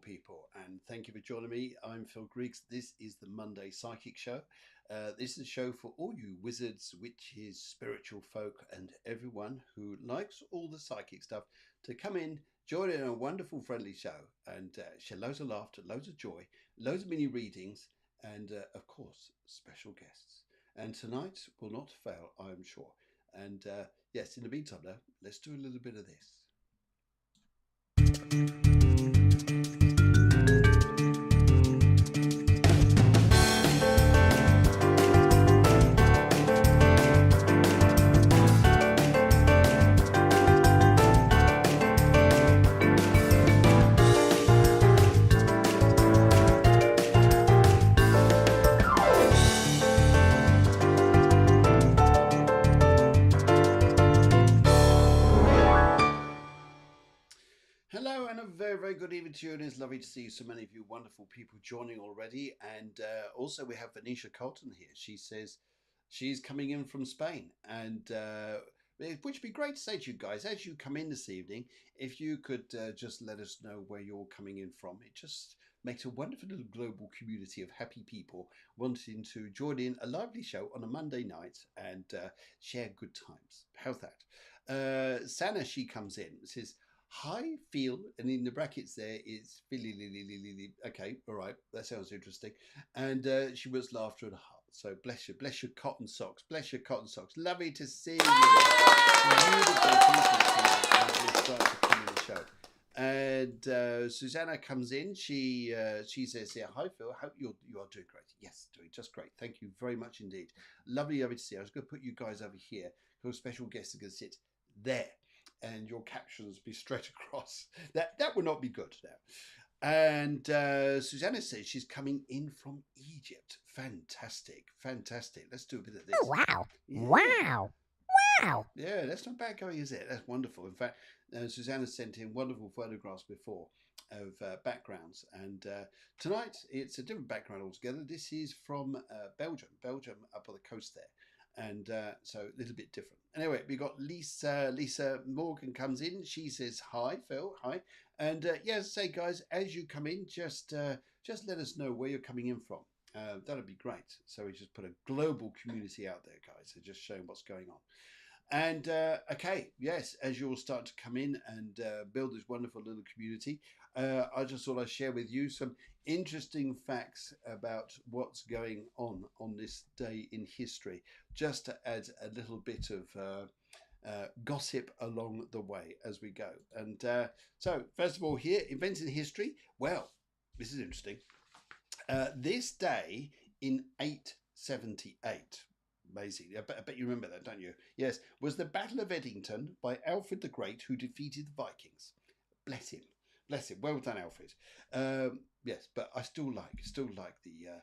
people, and thank you for joining me. I'm Phil Griggs. This is the Monday Psychic Show. This is a show for all you wizards, witches, spiritual folk, and everyone who likes all the psychic stuff to come in, join in a wonderful, friendly show, and share loads of laughter, loads of joy, loads of mini readings, and of course, special guests. And tonight will not fail, I am sure. And yes, in the meantime, though, let's do a little bit of this. Hello and a very, very good evening to you, and it's lovely to see so many of you wonderful people joining already. And also we have Venetia Colton here. She says she's coming in from Spain, and which would be great to say to you guys as you come in this evening, if you could just let us know where you're coming in from. It just makes a wonderful little global community of happy people wanting to join in a lively show on a Monday night and share good times. How's that? Sana, she comes in, says, "Hi, Phil," and in the brackets there is Philly. Okay, all right, that sounds interesting. And she was laughter and a heart. So bless your cotton socks, bless your cotton socks. Lovely to see you. Beautiful people to start to come in the show. And Susanna comes in. She says here, "Hi, Phil. Hope you are doing great." Yes, doing just great. Thank you very much indeed. Lovely to see you. I was going to put you guys over here because special guests are going to sit there, and your captions be straight across. That would not be good now. And Susanna says she's coming in from Egypt. Fantastic. Let's do a bit of this. Oh, wow. Yeah. Wow. Yeah, that's not bad going, is it? That's wonderful. In fact, Susanna sent in wonderful photographs before of backgrounds. And tonight, it's a different background altogether. This is from Belgium up on the coast there. And so a little bit different. Anyway, we got Lisa Morgan comes in. She says, "Hi, Phil, hi." And yes, say guys, as you come in, just let us know where you're coming in from. That'd be great. So we just put a global community out there, guys. So just showing what's going on. And okay, yes, as you all start to come in and build this wonderful little community, I just thought I'd share with you some interesting facts about what's going on this day in history, just to add a little bit of gossip along the way as we go. And so, first of all, here, events in history. Well, this is interesting. This day in 878. Amazing. I bet you remember that, don't you? Yes, was the Battle of Edington by Alfred the Great, who defeated the Vikings. Bless him. Well done, Alfred. Yes, but I still like the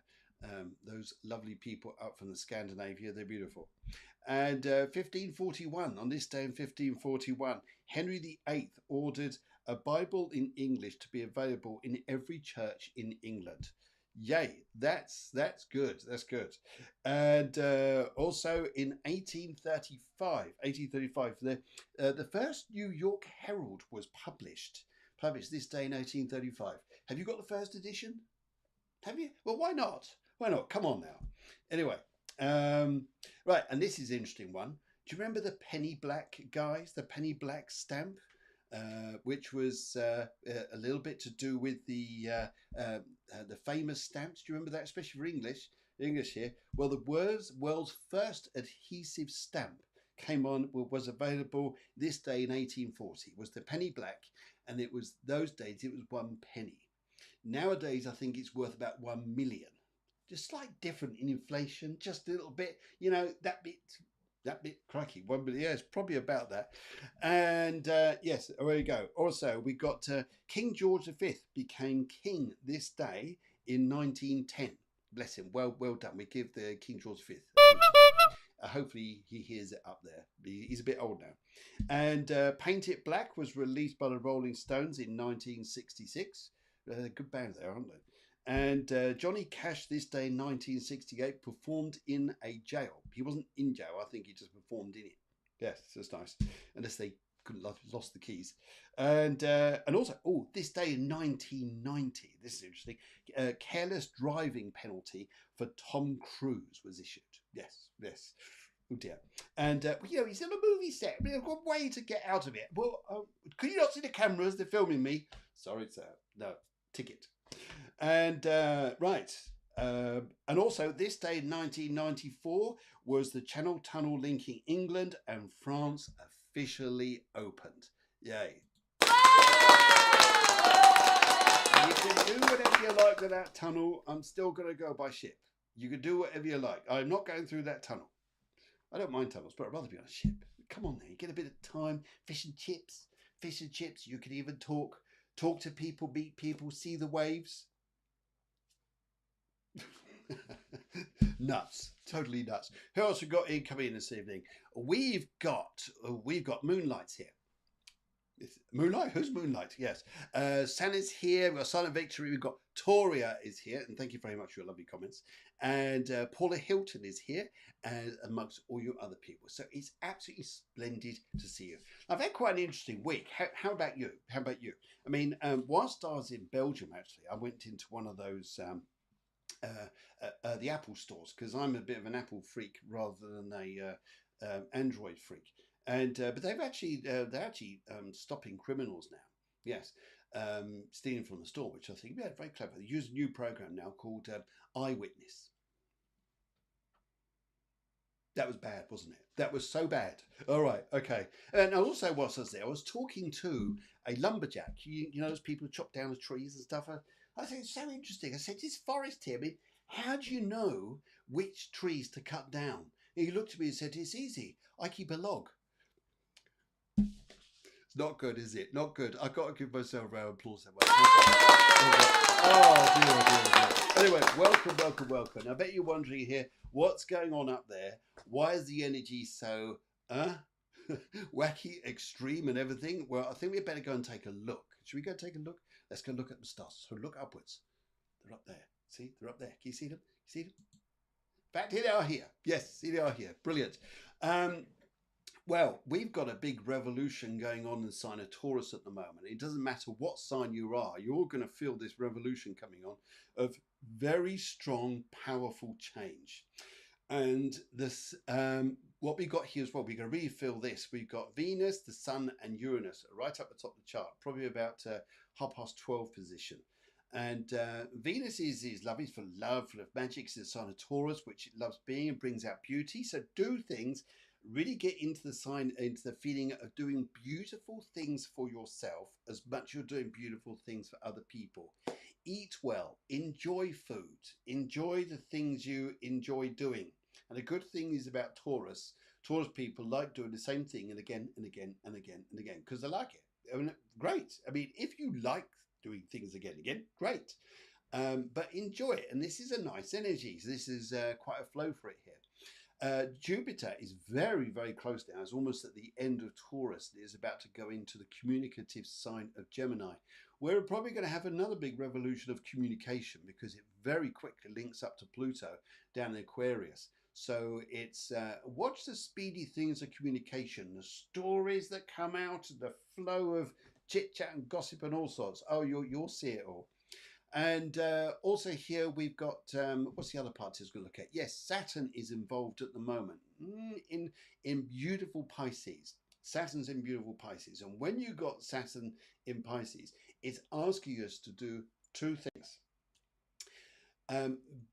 those lovely people up from the Scandinavia. They're beautiful. And 1541, on this day in 1541, Henry VIII ordered a Bible in English to be available in every church in England. Yay, that's good. And also in 1835, the first New York Herald was published this day in 1835. Have you got the first edition? Have you? Well, why not? Come on now. Anyway, right, and this is an interesting one. Do you remember the penny black, guys? The penny black stamp? Which was a little bit to do with the famous stamps. Do you remember that, especially for English here? Well, the world's first adhesive stamp was available this day in 1840. It was the penny black, and it was those days it was 1 penny. Nowadays, I think it's worth about 1 million. Just slight different in inflation, just a little bit. You know, that bit, crikey, 1 million. Yeah, it's probably about that. And yes, there you go. Also, we got King George V became king this day in 1910. Bless him. Well done. We give the King George V. Hopefully he hears it up there. He's a bit old now. And Paint It Black was released by the Rolling Stones in 1966. They're a good band there, aren't they? And Johnny Cash this day in 1968 performed in a jail. He wasn't in jail. I think he just performed in it. Yes, that's nice. Unless they couldn't lost the keys. And also, oh, this day in 1990, this is interesting. Careless driving penalty for Tom Cruise was issued. Yes, yes. Oh dear. And he's in a movie set. I mean, I've got a way to get out of it. Well, could you not see the cameras? They're filming me. Sorry, sir. No ticket. And right. And also, this day in 1994 was the Channel Tunnel linking England and France officially opened. Yay. You can do whatever you like with that tunnel. I'm still going to go by ship. You can do whatever you like. I'm not going through that tunnel. I don't mind tunnels, but I'd rather be on a ship. Come on, there. You get a bit of time. Fish and chips. Fish and chips. You can even talk to people, meet people, see the waves. Nuts, totally nuts. Who else we got in coming in this evening? We've got Moonlight here. Moonlight? Who's Moonlight? Yes. San is here. We've got Silent Victory. We've got Toria is here. And thank you very much for your lovely comments. And Paula Hilton is here, amongst all you other people. So it's absolutely splendid to see you. I've had quite an interesting week. How about you? How about you? I mean, whilst I was in Belgium, actually, I went into one of those the Apple stores, because I'm a bit of an Apple freak rather than a Android freak. And but they're actually stopping criminals now. Yes, stealing from the store, which I think very clever. They use a new program now called Eyewitness. That was bad, wasn't it? That was so bad. All right, okay. And also, whilst I was there, I was talking to a lumberjack. You know those people who chop down the trees and stuff. I said, it's so interesting. I said, this forest here, I mean, how do you know which trees to cut down? And he looked at me and said, it's easy. I keep a log. It's not good, is it? Not good. I've got to give myself a round of applause. Oh, dear. Anyway, welcome. I bet you're wondering here, what's going on up there? Why is the energy so wacky, extreme and everything? Well, I think we better go and take a look. Should we go take a look? Let's go look at the stars. So look upwards. They're up there. See? They're up there. Can you see them? You see them? In fact, here they are here. Yes, here they are here. Brilliant. Well, we've got a big revolution going on in the sign of Taurus at the moment. It doesn't matter what sign you are. You're going to feel this revolution coming on of very strong, powerful change. And this, what we got here as well, we're going to really feel this. We've got Venus, the Sun, and Uranus right up the top of the chart, probably about 12:30 position. And Venus is lovely for love, full of magic. It's the sign of Taurus, which it loves being and brings out beauty. So do things, really get into the sign, into the feeling of doing beautiful things for yourself as much as you're doing beautiful things for other people. Eat well, enjoy food, enjoy the things you enjoy doing. And a good thing is about Taurus people like doing the same thing and again and again and again and again because they like it. I mean, great. I mean, if you like doing things again and again, great. But enjoy it. And this is a nice energy. So this is quite a flow for it here. Jupiter is very, very close now. It's almost at the end of Taurus. It is about to go into the communicative sign of Gemini. We're probably going to have another big revolution of communication because it very quickly links up to Pluto down in Aquarius. So it's watch the speedy things of communication, the stories that come out, the flow of chit chat and gossip and all sorts. Oh, you'll see it all. And also here we've got, what's the other part I was going to look at? Yes, Saturn is involved at the moment in beautiful Pisces. Saturn's in beautiful Pisces. And when you got Saturn in Pisces, it's asking us to do two things.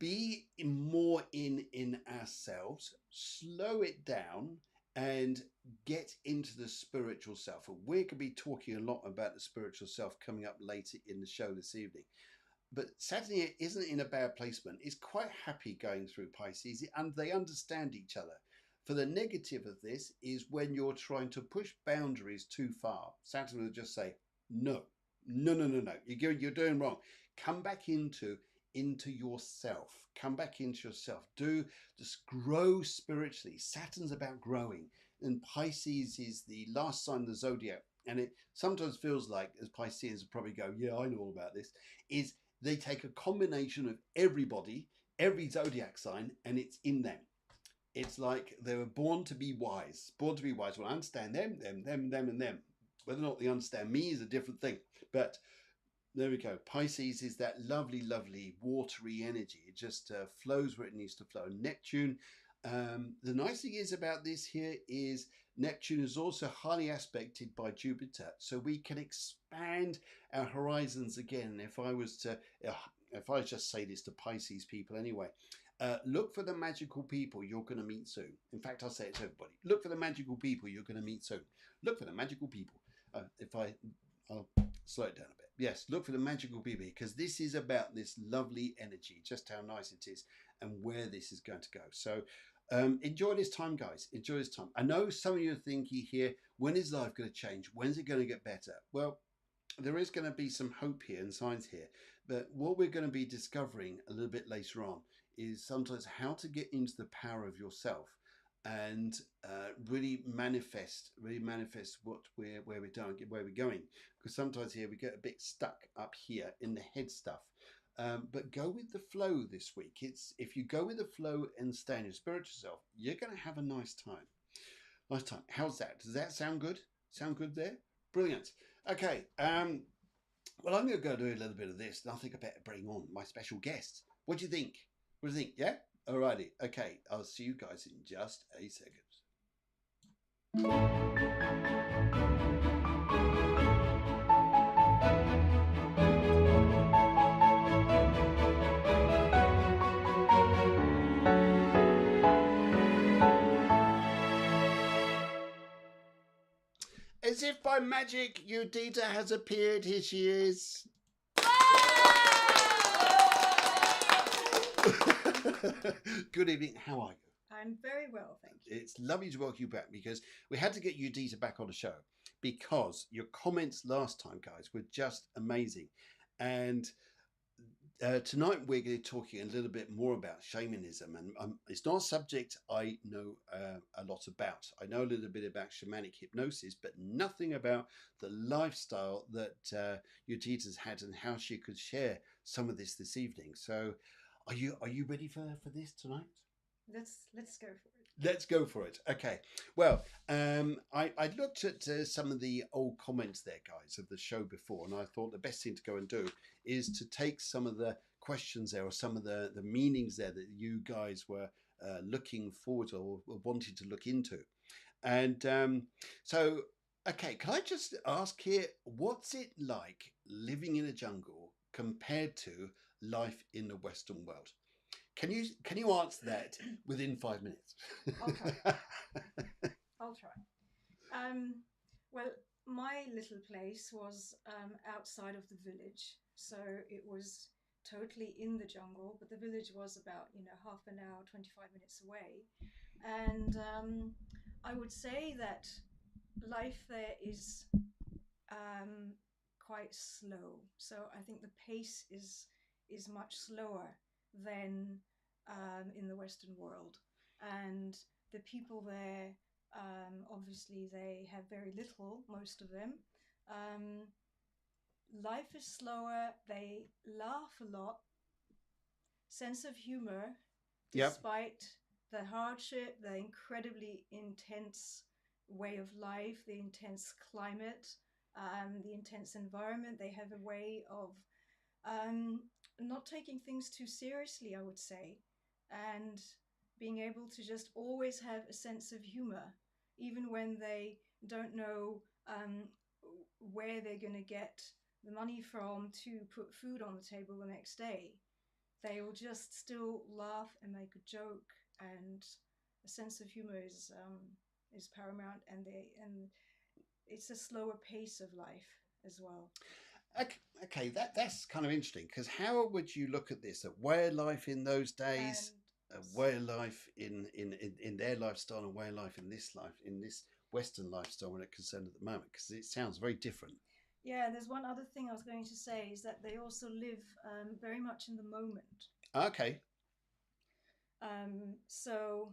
Be more in ourselves, slow it down and get into the spiritual self. And we're going to be talking a lot about the spiritual self coming up later in the show this evening. But Saturn here isn't in a bad placement. It's quite happy going through Pisces and they understand each other. For the negative of this is when you're trying to push boundaries too far. Saturn will just say, no. You're doing wrong. Come back into yourself. Come back into yourself. Just grow spiritually. Saturn's about growing. And Pisces is the last sign of the zodiac. And it sometimes feels like, as Pisceans probably go, yeah, I know all about this, is they take a combination of everybody, every zodiac sign, and it's in them. It's like they were born to be wise. Born to be wise. Well, I understand them, and them. Whether or not they understand me is a different thing. But there we go. Pisces is that lovely, lovely watery energy. It just flows where it needs to flow. Neptune, the nice thing is about this here is Neptune is also highly aspected by Jupiter. So we can expand our horizons again. If I just say this to Pisces people anyway, look for the magical people you're going to meet soon. In fact, I'll say it to everybody. Look for the magical people you're going to meet soon. Look for the magical people. I'll slow it down a bit. Yes, look for the magical people because this is about this lovely energy, just how nice it is and where this is going to go. So enjoy this time, guys. Enjoy this time. I know some of you are thinking here, when is life going to change? When's it going to get better? Well, there is going to be some hope here and signs here. But what we're going to be discovering a little bit later on is sometimes how to get into the power of yourself and really manifest what where we're doing, where we're going. Because sometimes here we get a bit stuck up here in the head stuff. But go with the flow this week. It's if you go with the flow and stay in your spiritual self, you're going to have a nice time. Nice time. How's that? Does that sound good? Sound good there? Brilliant. Okay. Well, I'm going to go do a little bit of this, and I think I better bring on my special guest. What do you think? What do you think? Yeah? Alrighty. Okay. I'll see you guys in just a second. As if by magic, Udita has appeared. Here she is. Good evening. How are you? I'm very well, thank you. It's lovely to welcome you back because we had to get Udita back on the show because your comments last time, guys, were just amazing. And tonight we're going to be talking a little bit more about shamanism, and it's not a subject I know a lot about. I know a little bit about shamanic hypnosis, but nothing about the lifestyle that Udita's had and how she could share some of this evening. So, are you ready for this tonight? Let's go for it. Let's go for it. Okay. Well, I looked at some of the old comments there, guys, of the show before, and I thought the best thing to go and do is to take some of the questions there or some of the meanings there that you guys were looking forward to or wanted to look into. And so, okay, can I just ask here, what's it like living in a jungle compared to life in the Western world? Can you answer that within 5 minutes? I'll try. I'll try. Well, my little place was outside of the village, so it was totally in the jungle. But the village was about half an hour, 25 minutes away, and I would say that life there is quite slow. So I think the pace is much slower than in the Western world, and the people there obviously they have very little, most of them. Um, Life is slower. They laugh a lot. Sense of humor, Yep. despite the hardship, the incredibly intense way of life, the intense climate, the intense environment. They have a way of um, not taking things too seriously, I would say, and being able to just always have a sense of humor, even when they don't know where they're going to get the money from to put food on the table the next day. They will just still laugh and make a joke, and a sense of humor is paramount, and it's a slower pace of life as well. Okay, that's kind of interesting because how would you look at this? At way of life in those days, a way of life in their lifestyle, and way of life in this Western lifestyle when it's concerned at the moment, because it sounds very different. Yeah, there's one other thing I was going to say is that they also live very much in the moment. Okay. So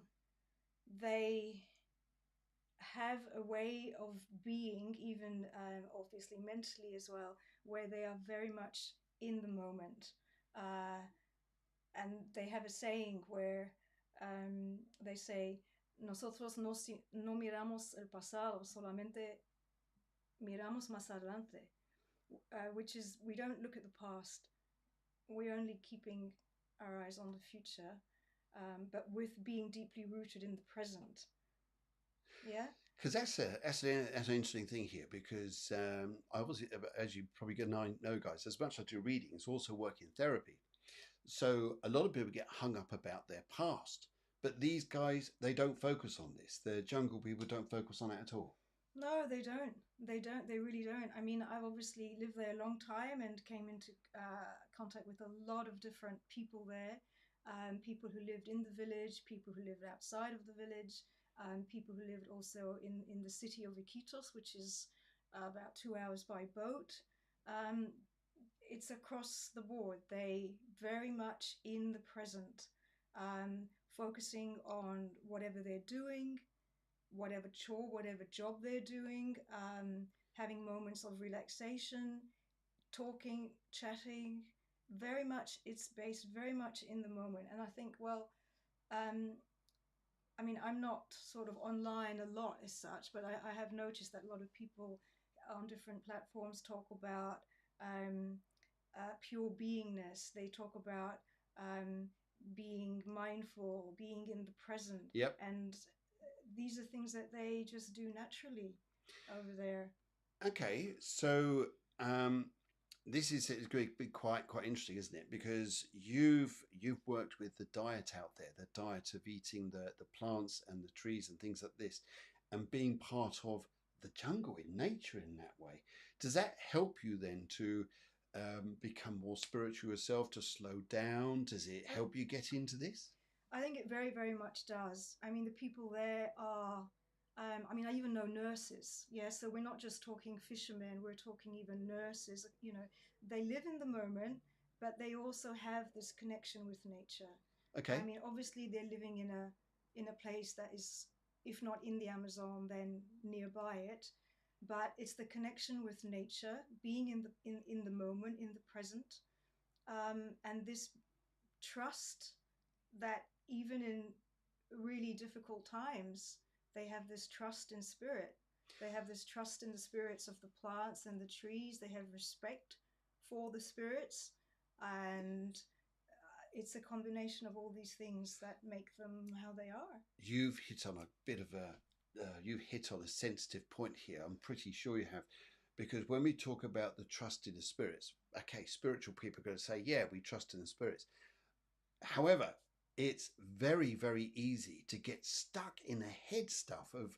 they have a way of being, even obviously mentally as well, where they are very much in the moment. And they have a saying where they say, nosotros no miramos el pasado, solamente miramos más adelante, which is we don't look at the past. We're only keeping our eyes on the future, but with being deeply rooted in the present. Yeah. Because that's an interesting thing here. Because I obviously, as you probably know, guys, as much as I do reading, it's also work in therapy. So a lot of people get hung up about their past, but these guys, they don't focus on this. The jungle people don't focus on it at all. No, they don't. They don't. They really don't. I mean, I've obviously lived there a long time and came into contact with a lot of different people there. People who lived in the village, people who lived outside of the village, people who lived also in the city of Iquitos, which is about 2 hours by boat. Um, it's across the board. They very much in the present, focusing on whatever they're doing, whatever chore, whatever job they're doing, having moments of relaxation, talking, chatting. Very much, it's based very much in the moment. And I think, well, um, I mean, I'm not sort of online a lot as such, but I have noticed that a lot of people on different platforms talk about um, pure beingness. They talk about being mindful, being in the present, Yep. and these are things that they just do naturally over there. Okay. So um, this is it's going to be quite interesting, isn't it? Because you've worked with the diet out there, the diet of eating the plants and the trees and things like this, and being part of the jungle in nature in that way. Does that help you then to become more spiritual yourself, to slow down? Does it Oh, help you get into this? I think it very, very much does. I mean, the people there are, I mean, I even know nurses. Yeah, so we're not just talking fishermen, we're talking even nurses. You know, they live in the moment, but they also have this connection with nature. I Okay. mean, obviously, they're living in a place that is, if not in the Amazon, then nearby it. But it's the connection with nature, being in the moment, in the present, and this trust that even in really difficult times, they have this trust in spirit. They have this trust in the spirits of the plants and the trees. They have respect for the spirits. And it's a combination of all these things that make them how they are. You've hit on a bit of a you've hit on a sensitive point here. I'm pretty sure you have, because when we talk about the trust in the spirits, okay, spiritual people are going to say, yeah, we trust in the spirits. However, it's very easy to get stuck in the head stuff of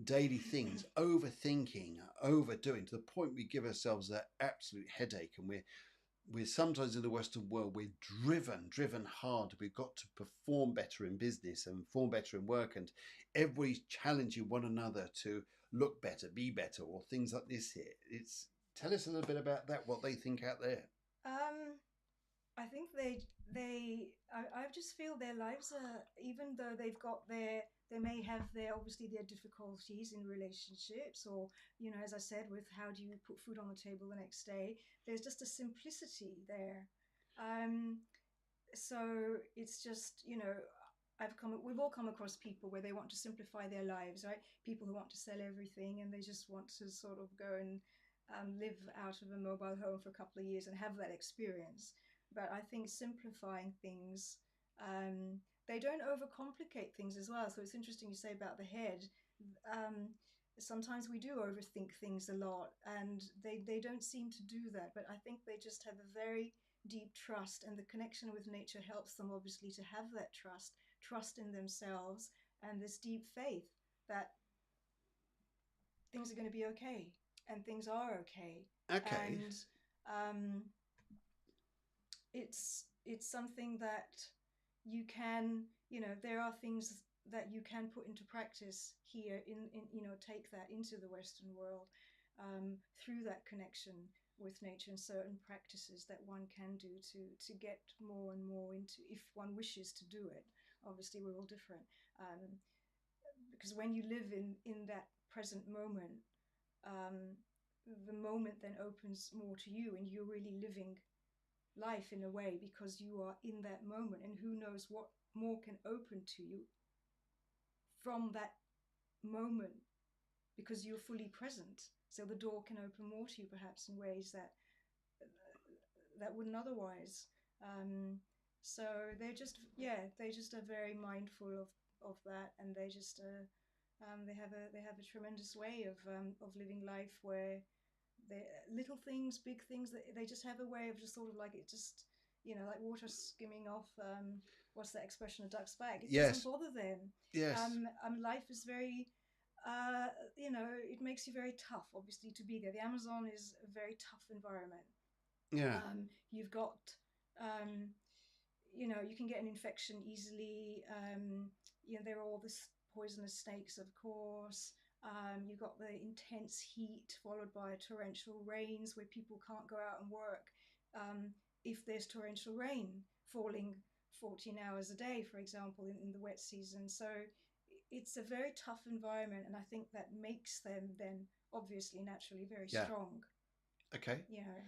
daily things, overthinking, overdoing, to the point we give ourselves that absolute headache, and we're sometimes in the Western world, we're driven hard. We've got to perform better in business and perform better in work, and everybody's challenging one another to look better, be better, or things like this here. It's Tell us a little bit about that, what they think out there. um, I think I just feel their lives are, even though they may have their, obviously their difficulties in relationships, or, you know, as I said, with how do you put food on the table the next day, there's just a simplicity there. Um, so it's just, you know, we've all come across people where they want to simplify their lives, right? People who want to sell everything and they just want to sort of go and live out of a mobile home for a couple of years and have that experience. But I think simplifying things, they don't overcomplicate things as well. So it's interesting you say about the head. Um, Sometimes we do overthink things a lot, and they don't seem to do that. But I think they just have a very deep trust, and the connection with nature helps them obviously to have that trust in themselves, and this deep faith that things are going to be okay, and things are okay. Okay, And um, it's something that you can, you know, there are things that you can put into practice here in you know, take that into the Western world, through that connection with nature, and certain practices that one can do to get more and more into, if one wishes to do it. Obviously we're all different, because when you live in that present moment, um, the moment then opens more to you, and you're really living life in a way because you are in that moment, and who knows what more can open to you from that moment because you're fully present. So the door can open more to you, perhaps in ways that wouldn't otherwise. Um, so they're just, yeah, they just are very mindful of that, and they have a tremendous way of living life where the little things, big things, that they just have a way of just sort of like it just, like water skimming off. What's that expression? A duck's back. It doesn't Yes. bother them. Yes. Life is very, it makes you very tough, obviously, to be there. The Amazon is a very tough environment. Yeah. You've got, um, you can get an infection easily. There are all the poisonous snakes, of course. You've got the intense heat followed by torrential rains where people can't go out and work if there's torrential rain falling 14 hours a day, for example, in the wet season. So it's a very tough environment, and I think that makes them then obviously naturally very Yeah. strong. Okay. You know.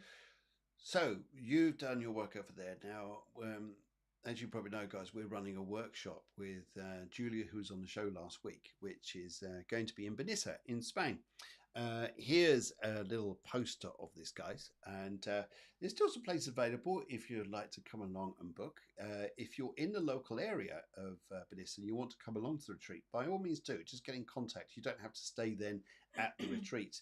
So you've done your work over there now. As you probably know, guys, we're running a workshop with Julia, who was on the show last week, which is going to be in Benissa in Spain. Here's a little poster of this, guys, and there's still some places available if you'd like to come along and book. If you're in the local area of Benissa and you want to come along to the retreat, by all means do. Just get in contact. You don't have to stay then at the retreat.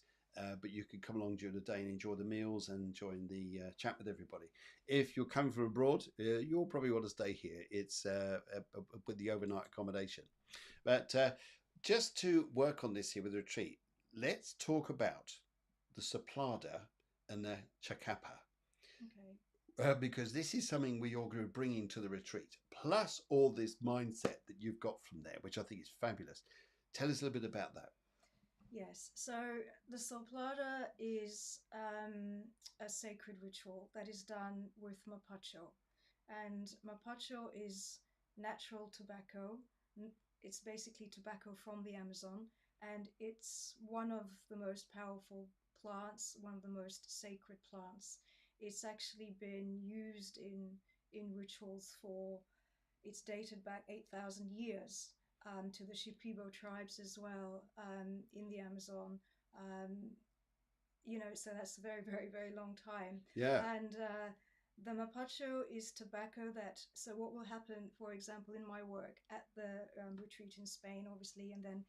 But you can come along during the day and enjoy the meals and join the chat with everybody. If you're coming from abroad, you'll probably want to stay here. It's with the overnight accommodation. But just to work on this here with the retreat, let's talk about the Soplada and the Chacapa. Okay. Because this is something we are going to bring into the retreat, plus all this mindset that you've got from there, which I think is fabulous. Tell us a little bit about that. Yes, so the soplada is a sacred ritual that is done with mapacho. And mapacho is natural tobacco. It's basically tobacco from the Amazon, and it's one of the most powerful plants, one of the most sacred plants. It's actually been used in rituals for, it's dated back 8,000 years to the Shipibo tribes as well in the Amazon. Um, so that's a very, very, very long time. Yeah. And the mapacho is tobacco that, so what will happen, for example, in my work at the retreat in Spain, obviously, and then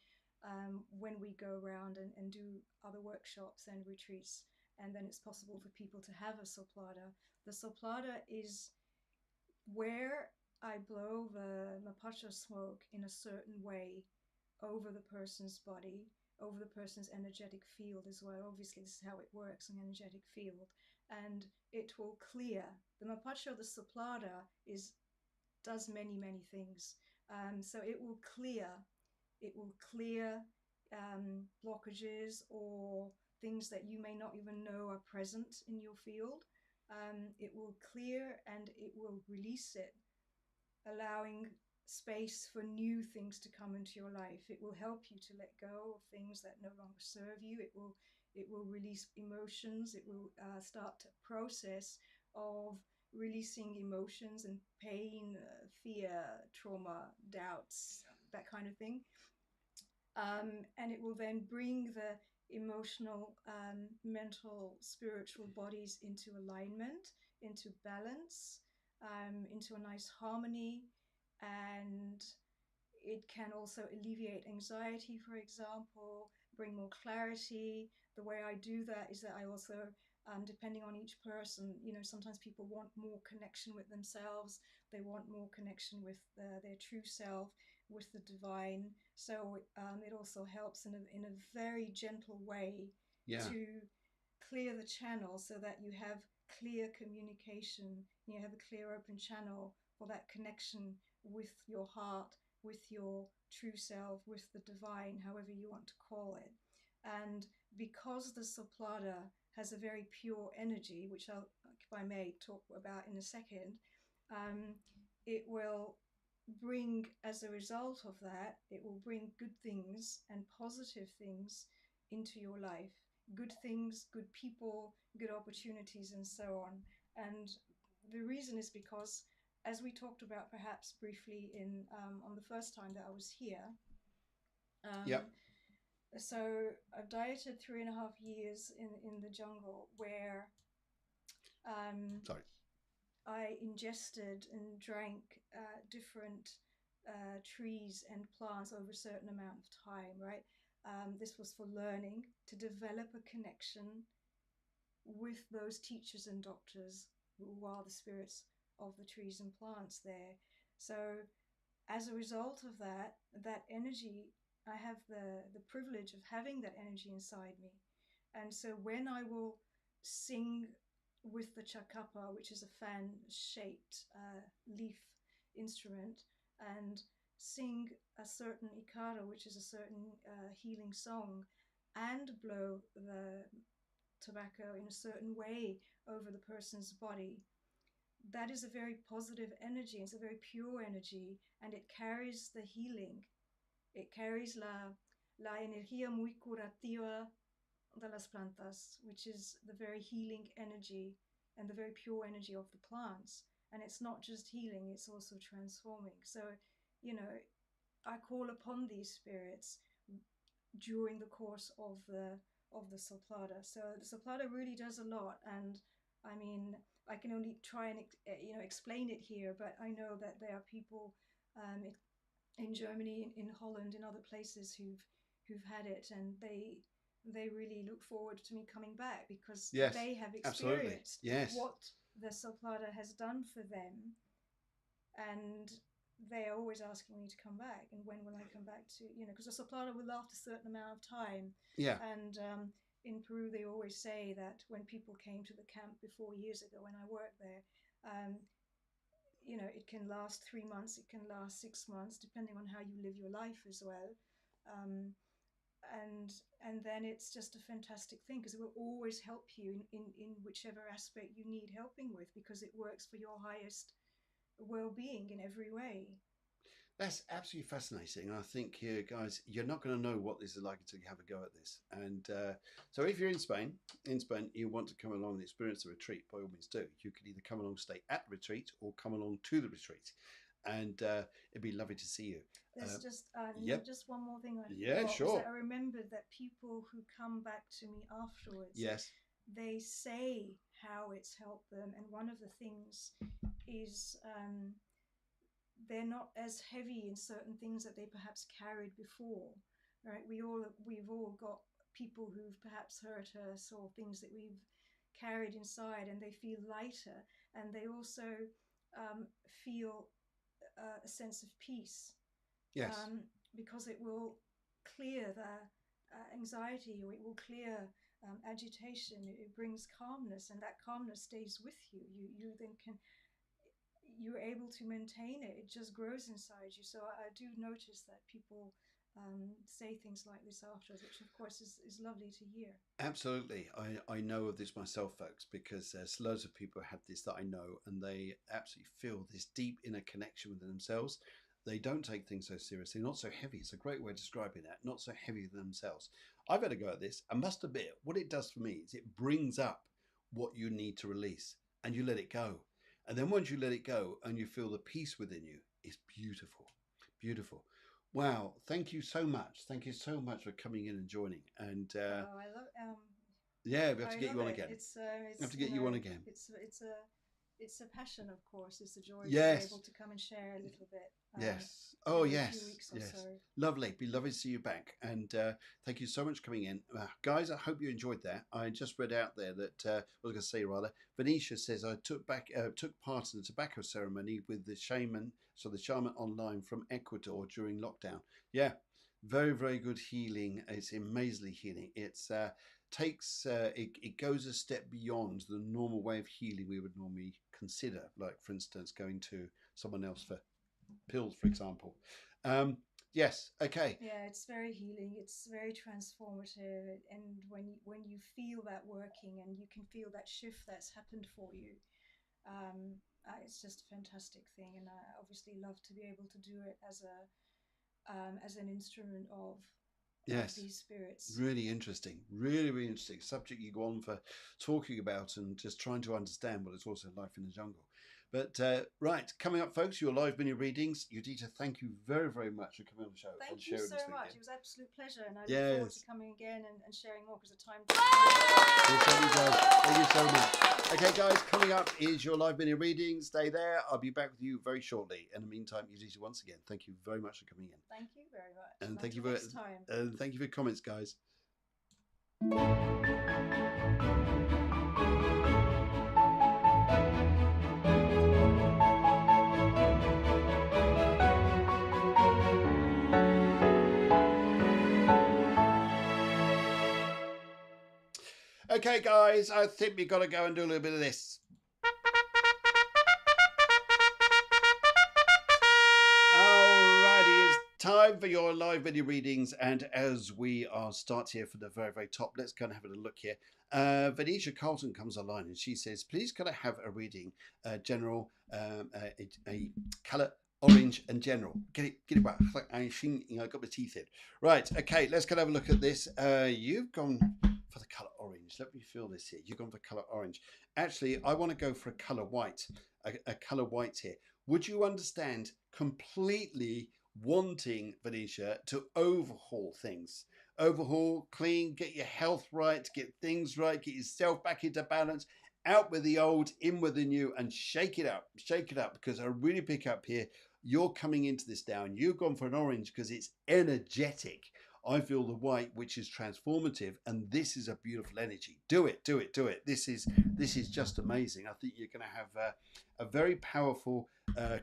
when we go around and do other workshops and retreats, and then it's possible for people to have a soplada. The soplada is where I blow the mapacho smoke in a certain way over the person's body, over the person's energetic field as well. Obviously, this is how it works, an energetic field. And it will clear. The mapacho, the soplada, does many, many things. So it will clear blockages or things that you may not even know are present in your field. It will clear and it will release it, allowing space for new things to come into your life. It will help you to let go of things that no longer serve you. It will release emotions. It will start a process of releasing emotions and pain, fear, trauma, doubts, that kind of thing. And it will then bring the emotional, mental, spiritual bodies into alignment, into balance, into a nice harmony. And it can also alleviate anxiety, for example, bring more clarity. The way I do that is that I also, depending on each person, sometimes people want more connection with themselves. They want more connection with their true self, with the divine. So it also helps in a very gentle way to clear the channel so that you have clear communication. You have a clear, open channel for that connection with your heart, with your true self, with the divine, however you want to call it. And because the soplada has a very pure energy, which I'll, if I may, talk about in a second, it will bring, as a result of that, it will bring good things and positive things into your life. Good things, good people, good opportunities, and so on. And the reason is because, as we talked about perhaps briefly in on the first time that I was here, Yep. So I've dieted 3.5 years in the jungle where um, Sorry. I ingested and drank different trees and plants over a certain amount of time, right? This was for learning to develop a connection with those teachers and doctors who are the spirits of the trees and plants there. So as a result of that, that energy, I have the privilege of having that energy inside me. And so when I will sing with the chakapa, which is a fan shaped leaf instrument, and sing a certain ikara, which is a certain healing song, and blow the tobacco in a certain way over the person's body, that is a very positive energy. It's a very pure energy, and it carries the healing. It carries la energía muy curativa de las plantas, which is the very healing energy and the very pure energy of the plants. And it's not just healing, it's also transforming. So, you know, I call upon these spirits during the course of the soplada. So the soplada really does a lot, and I mean, I can only try and explain it here, but I know that there are people in Germany, in Holland, in other places who've had it, and they really look forward to me coming back because Yes, they have absolutely. experienced Yes. what the soplada has done for them, and they are always asking me to come back. And when will I come back to, because the soplada will last a certain amount of time. Yeah. And in Peru, they always say that when people came to the camp before years ago when I worked there, um, it can last 3 months, it can last 6 months, depending on how you live your life as well. Um, and and then it's just a fantastic thing because it will always help you in whichever aspect you need helping with, because it works for your highest well-being in every way. That's absolutely fascinating. I think here, guys, you're not going to know what this is like until you have a go at this. And so, if you're in Spain, you want to come along and experience the retreat, by all means do. You could either come along, stay at the retreat, or come along to the retreat, and it'd be lovely to see you. There's Uh, just yep. just one more thing I Yeah. forgot was that Sure. I remembered that people who come back to me afterwards, Yes. they say how it's helped them, and one of the things is they're not as heavy in certain things that they perhaps carried before. Right? We've all got people who've perhaps hurt us or things that we've carried inside, and they feel lighter, and they also feel a sense of peace, Yes. because it will clear the anxiety, or it will clear agitation. It brings calmness, and that calmness stays with you. You then can you're able to maintain it. It just grows inside you. So I do notice that people say things like this afterwards, which of course is lovely to hear. Absolutely. I know of this myself, folks, because there's loads of people who had this that I know, and they absolutely feel this deep inner connection with themselves. They don't take things so seriously, not so heavy. It's a great way of describing that, not so heavy with themselves. I've had a go at this. I must admit, what it does for me is it brings up what you need to release and you let it go. And then once you let it go and you feel the peace within you, it's beautiful. Beautiful. Wow, thank you so much. Thank you so much for coming in and joining. And Oh, yeah, we have to I get love you on it. again. We have It's to get you on again. it's a passion, of course. It's a joy to be able Yes, to come and share a little bit yes. Oh, every few yes, weeks or yes. so. Lovely. Be lovely to see you back. And thank you so much for coming in. Guys, I hope you enjoyed that. I just read out there that, I was going to say rather, Venetia says, I took part in the tobacco ceremony with the shaman, so the shaman online from Ecuador during lockdown. Yeah, very, very good healing. It's amazingly healing. It goes a step beyond the normal way of healing we would normally consider, like for instance going to someone else for pills, for example. um, yes, okay. Yeah, it's very healing. It's very transformative, and when you feel that working, and you can feel that shift that's happened for you, it's just a fantastic thing. And I obviously love to be able to do it as an instrument of Yes, these spirits. really interesting, really, really interesting subject you go on for talking about and just trying to understand what it's also like in the jungle. But right, coming up, folks, your live mini readings. Udita, thank you very, very much for coming on the show and Thank you sharing so this much. weekend. It was an absolute pleasure, and I look Yes. forward to coming again and sharing more because the time. It certainly does. Thank you so much. Okay, guys, coming up is your live mini reading. Stay there. I'll be back with you very shortly. In the meantime, Udita, once again, thank you very much for coming in. Thank you very much. And thank you for next time. And thank you for your comments, guys. Okay, guys, I think we've got to go and do a little bit of this. Alrighty, it's time for your live video readings, and as we are start here from the very, very top, let's go and have a look here. Venetia Carlton comes online and she says, please could I have a reading, general, a colour orange and general. Get it back. I think I got my teeth in. Right, okay, let's go and have a look at this. You've gone for the colour orange. Let me feel this here. You've gone for colour orange. Actually, I want to go for a colour white. A colour white here. Would you understand completely wanting, Venetia, to overhaul things? Overhaul, clean, get your health right, get things right, get yourself back into balance, out with the old, in with the new, and shake it up, because I really pick up here, you're coming into this down. You've gone for an orange because it's energetic. I feel the white, which is transformative, and this is a beautiful energy. Do it. This is just amazing. I think you're going to have a very powerful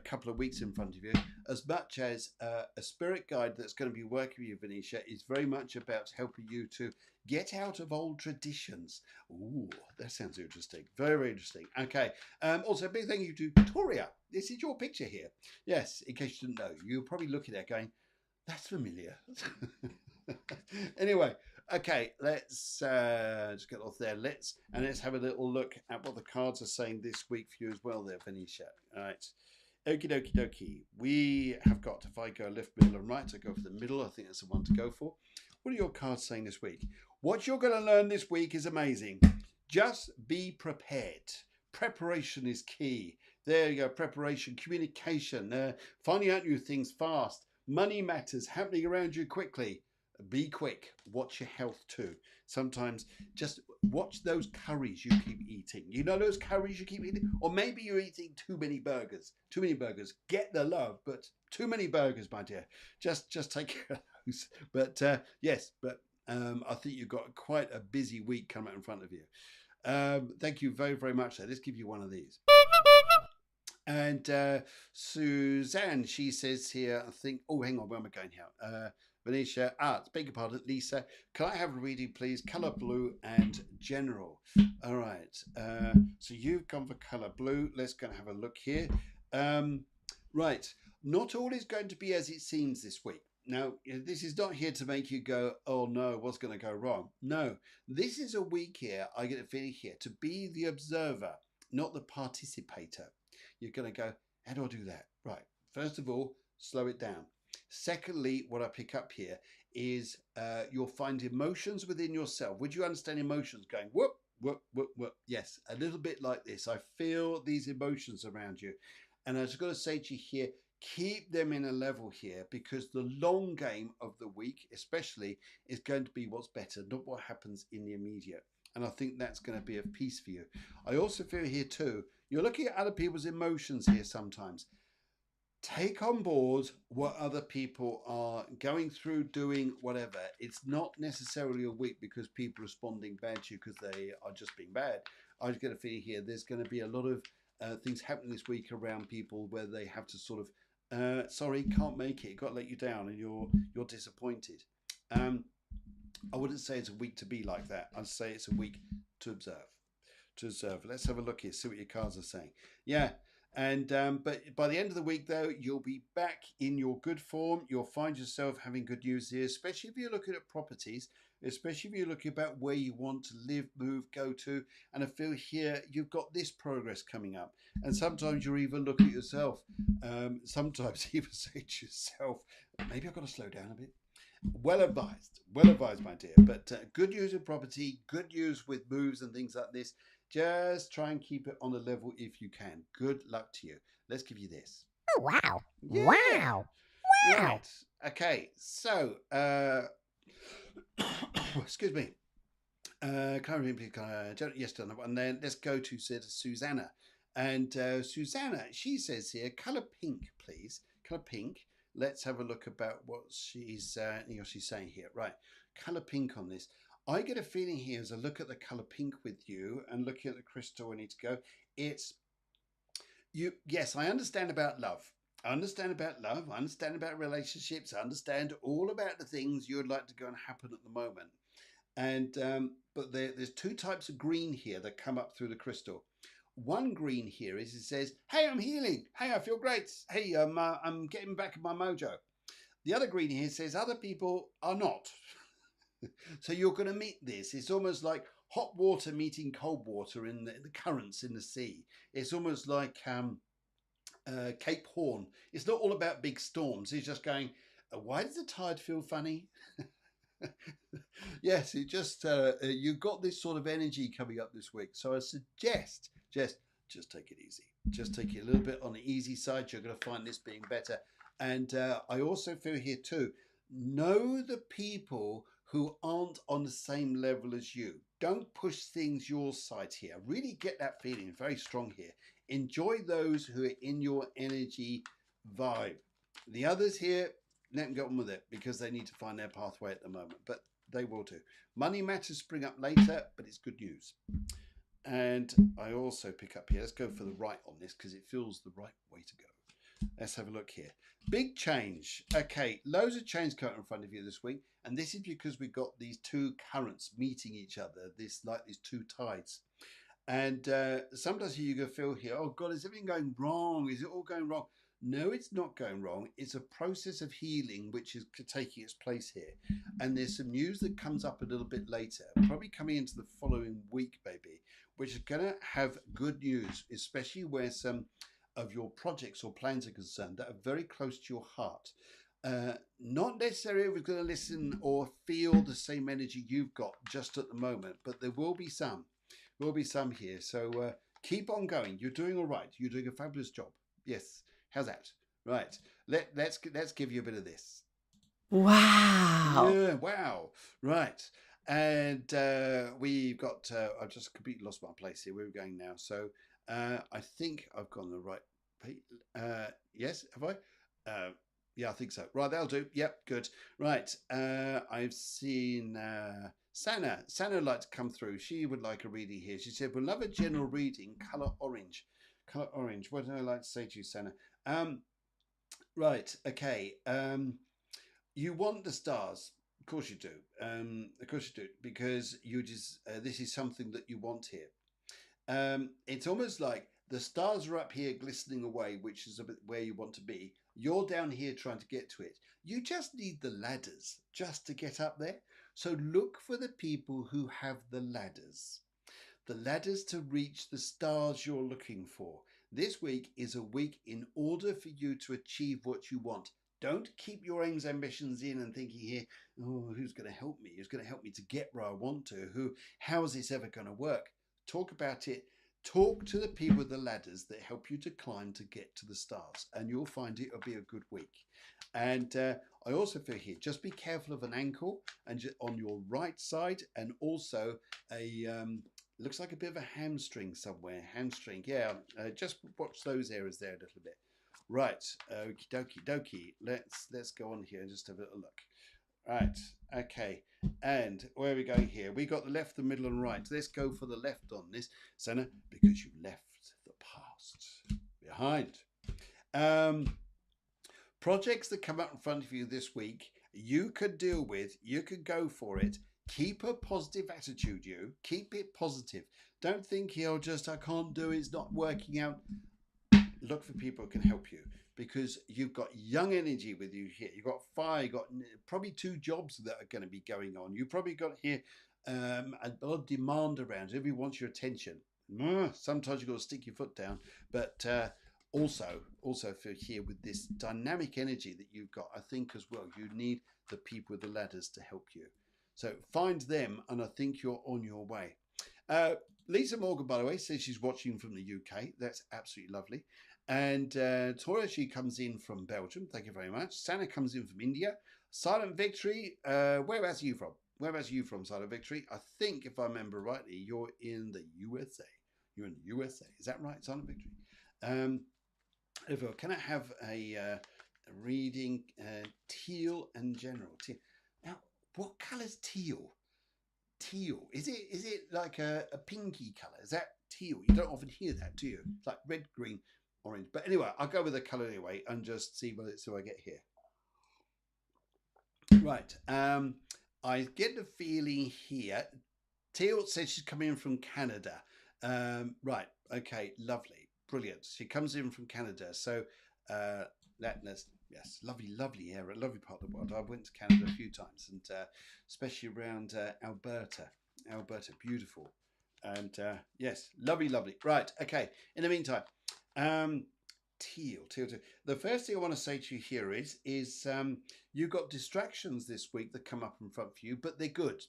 couple of weeks in front of you. As much as a spirit guide that's going to be working with you, Venetia, is very much about helping you to get out of old traditions. Ooh, that sounds interesting. Very, very interesting. Okay. Also, a big thank you to Toria. This is your picture here. Yes, in case you didn't know, you're probably looking at it going, that's familiar. Anyway, okay, let's just get off there. Let's have a little look at what the cards are saying this week for you as well there, Venetia. All right. Okie dokie dokie. We have got, if I go left, middle, and right, I go for the middle. I think that's the one to go for. What are your cards saying this week? What you're going to learn this week is amazing. Just be prepared. Preparation is key. There you go. Preparation, communication, finding out new things fast. Money matters happening around you quickly. Be quick. Watch your health too. Sometimes just watch those curries you keep eating. You know those curries you keep eating? Or maybe you're eating too many burgers. Too many burgers. Get the love, but too many burgers, my dear. Just take care of those. But yes, but I think you've got quite a busy week coming in front of you. Thank you very, very much. Let's give you one of these. And Suzanne, she says here, I think, oh, hang on, where am I going here? Venetia, beg your pardon, Lisa, can I have a reading, please? Colour blue and general. All right, so you've gone for colour blue. Let's go and have a look here. Right, not all is going to be as it seems this week. Now, this is not here to make you go, oh no, what's going to go wrong? No, this is a week here, I get a feeling here, to be the observer, not the participator. You're going to go, how do I do that? Right. First of all, slow it down. Secondly, what I pick up here is you'll find emotions within yourself. Would you understand emotions going whoop, whoop, whoop, whoop? Yes, a little bit like this. I feel these emotions around you. And I was going to say to you here, keep them in a level here, because the long game of the week, especially, is going to be what's better, not what happens in the immediate. And I think that's going to be of peace for you. I also feel here too, you're looking at other people's emotions here sometimes. Take on board what other people are going through, doing, whatever. It's not necessarily a week because people are responding bad to you because they are just being bad. I just get a feeling here there's going to be a lot of things happening this week around people where they have to sort of, sorry, can't make it, got to let you down, and you're disappointed. I wouldn't say it's a week to be like that. I'd say it's a week to observe. Let's have a look here, see what your cards are saying. Yeah, and but by the end of the week, though, you'll be back in your good form. You'll find yourself having good news here, especially if you're looking at properties, especially if you're looking about where you want to live, move, go to. And I feel here you've got this progress coming up. And sometimes you're even looking at yourself. Sometimes even say to yourself, maybe I've got to slow down a bit. Well advised, my dear. But good news in property, good news with moves and things like this. Just try and keep it on a level if you can. Good luck to you. Let's give you this. Oh, wow. Yeah. Wow. Wow. Right. Okay. So, excuse me. Yes, done. And then let's go to Susanna. And Susanna, she says here, colour pink, please. Colour pink. Let's have a look about what she's saying here. Right. Colour pink on this. I get a feeling here as I look at the colour pink with you and looking at the crystal I need to go. It's you. Yes, I understand about love. I understand about love. I understand about relationships. I understand all about the things you would like to go and happen at the moment. And but there's two types of green here that come up through the crystal. One green here is it says, "Hey, I'm healing. Hey, I feel great. Hey, I'm getting back in my mojo." The other green here says other people are not. So you're going to meet this. It's almost like hot water meeting cold water in the currents in the sea. It's almost like Cape Horn. It's not all about big storms. It's just going, why does the tide feel funny? Yes, it just you've got this sort of energy coming up this week. So I suggest just take it easy. Just take it a little bit on the easy side. You're going to find this being better. And I also feel here too, know the people who aren't on the same level as you. Don't push things your side here. Really get that feeling very strong here. Enjoy those who are in your energy vibe. The others here, let them get on with it because they need to find their pathway at the moment, but they will do. Money matters spring up later, but it's good news. And I also pick up here, let's go for the right on this because it feels the right way to go. Let's have a look here. Big change. Okay, loads of change coming in front of you this week, and this is because we've got these two currents meeting each other, these two tides. And sometimes you can feel here, oh God, is everything going wrong? Is it all going wrong? No, it's not going wrong. It's a process of healing which is taking its place here. And there's some news that comes up a little bit later, probably coming into the following week, maybe, which is going to have good news, especially where some of your projects or plans are concerned that are very close to your heart. Not necessarily everyone's going to listen or feel the same energy you've got just at the moment, but there will be some. Will be some here. So keep on going. You're doing all right. You're doing a fabulous job. Yes. How's that? Right. Let's give you a bit of this. Wow. Yeah. Wow. Right. And we've got. I've just completely lost my place here. Where are we going now? So I think I've gone the right. Yes. Have I? Yeah, I think so. Right. That'll do. Yep. Good. Right. I've seen. Sana would like to come through. She would like a reading here. She said, we'll love a general reading, colour orange. Colour orange. What do I like to say to you, Sana? Right, okay. You want the stars. Of course you do. Of course you do. Because you just this is something that you want here. It's almost like the stars are up here glistening away, which is a bit where you want to be. You're down here trying to get to it. You just need the ladders just to get up there. So look for the people who have the ladders to reach the stars you're looking for. This week is a week in order for you to achieve what you want. Don't keep your aims, ambitions in and thinking here, oh, who's going to help me? Who's going to help me to get where I want to? How is this ever going to work? Talk about it. Talk to the people with the ladders that help you to climb to get to the stars, and you'll find it'll be a good week. And I also feel here, just be careful of an ankle and on your right side, and also a looks like a bit of a hamstring somewhere. Hamstring, yeah. Just watch those areas there a little bit. Right, okie dokie. Let's go on here and just have a little look. Right, okay. And where are we going here? We got the left, the middle, and right. Let's go for the left on this, Senna, because you left the past behind. Projects that come up in front of you this week, you could deal with, you could go for it. Keep a positive attitude, you. Keep it positive. Don't think, I can't do it, it's not working out. Look for people who can help you, because you've got young energy with you here. You've got fire, you've got probably 2 jobs that are going to be going on. You've probably got here a lot of demand around. Everybody wants your attention. Sometimes you've got to stick your foot down, but also for here with this dynamic energy that you've got, I think as well, you need the people with the ladders to help you. So find them, and I think you're on your way. Lisa Morgan, by the way, says she's watching from the UK. That's absolutely lovely. And Tora, she comes in from Belgium. Thank you very much. Sana comes in from India. Silent Victory, whereabouts are you from? Whereabouts are you from, Silent Victory? I think, if I remember rightly, you're in the USA. You're in the USA. Is that right, Silent Victory? Can I have a reading teal and general? Teal. Now, what colour's teal? Teal. Is it like a pinky colour? Is that teal? You don't often hear that, do you? It's like red, green, orange. But anyway, I'll go with the colour anyway and just see what I get here. Right. I get the feeling here. Teal says she's coming in from Canada. Right. Okay. Lovely. Brilliant. She comes in from Canada. So yes, lovely area, lovely part of the world. I went to Canada a few times, and especially around Alberta. Alberta, beautiful. And yes, lovely. Right. Okay. In the meantime, teal. The first thing I want to say to you here is you've got distractions this week that come up in front of you, but they're good.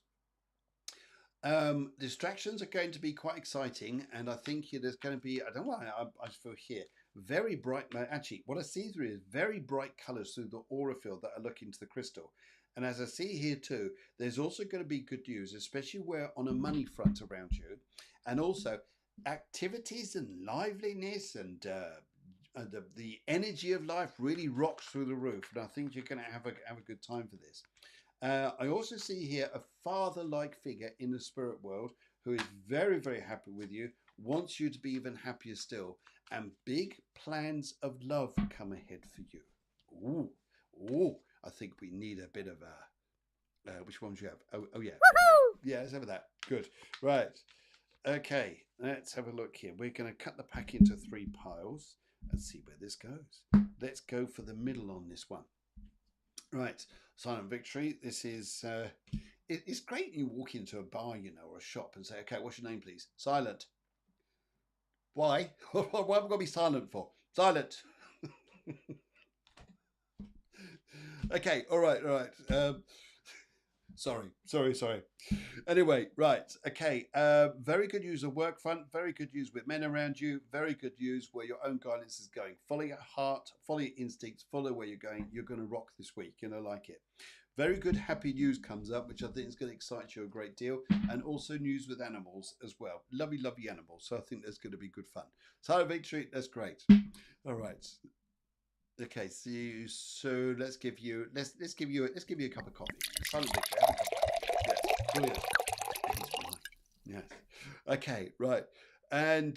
Distractions are going to be quite exciting, and I think there's going to be, I don't know why I feel here, very bright, actually what I see through is very bright colours through the aura field that are looking to the crystal. And as I see here too, there's also going to be good news, especially where on a money front around you, and also activities and liveliness and the energy of life really rocks through the roof, and I think you're going to have a good time for this. I also see here a father-like figure in the spirit world who is very, very happy with you, wants you to be even happier still, and big plans of love come ahead for you. Ooh, I think we need a bit of a... which one do you have? Oh yeah. Woohoo! Yeah, let's have that. Good. Right. Okay, let's have a look here. We're going to cut the pack into 3 piles. Let's see where this goes. Let's go for the middle on this one. Right, Silent Victory. This is, it's great when you walk into a bar, or a shop and say, okay, what's your name, please? Silent. Why? Why have I got to be silent for? Silent. Okay, all right. Sorry. Anyway, right. Okay. Very good news on work front. Very good news with men around you. Very good news where your own guidance is going. Follow your heart. Follow your instincts. Follow where you're going. You're going to rock this week. You're going to like it. Very good happy news comes up, which I think is going to excite you a great deal. And also news with animals as well. Lovely animals. So I think there's going to be good fun. Silent Victory. That's great. All right. Okay, so let's give you a cup of coffee. Silent Victory, have a cup of coffee. Yes, brilliant. Yes. Okay, right. And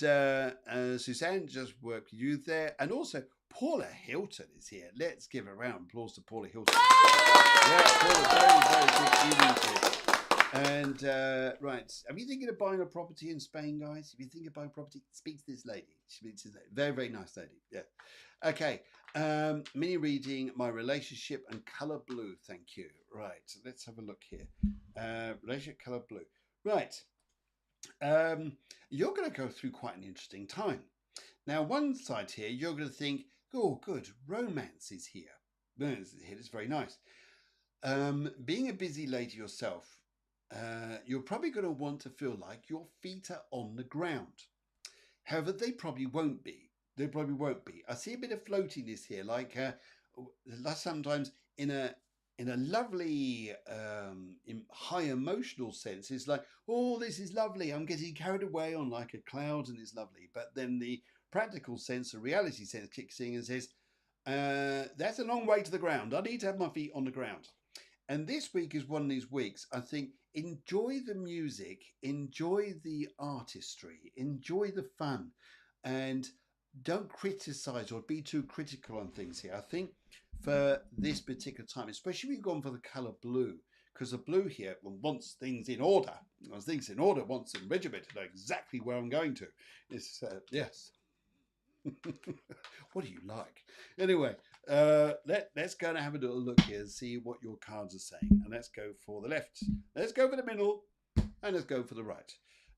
Suzanne just worked with you there, and also Paula Hilton is here. Let's give a round of applause to Paula Hilton. Yeah, Paula, very good evening to you. And right, are you thinking of buying a property in Spain, guys? If you think of buying property, speak to this lady. She's a very nice lady. Yeah. Okay. Mini reading, my relationship and color blue. Thank you. Right. So let's have a look here. Relationship color blue. Right. You're going to go through quite an interesting time. Now, one side here, you're going to think, oh, good, romance is here. It's very nice. Being a busy lady yourself, you're probably going to want to feel like your feet are on the ground. However, they probably won't be. I see a bit of floatiness here, like sometimes in a lovely high emotional sense. It's like, oh, this is lovely. I'm getting carried away on like a cloud, and it's lovely. But then the practical sense, the reality sense, kicks in and says, that's a long way to the ground. I need to have my feet on the ground. And this week is one of these weeks, I think, enjoy the music, enjoy the artistry, enjoy the fun, and don't criticize or be too critical on things here. I think for this particular time, especially if you've gone for the color blue, because the blue here wants things in order. Wants them regimented, know exactly where I'm going to. It's, yes. What do you like? Anyway, let's go and have a little look here and see what your cards are saying. And let's go for the left. Let's go for the middle. And let's go for the right.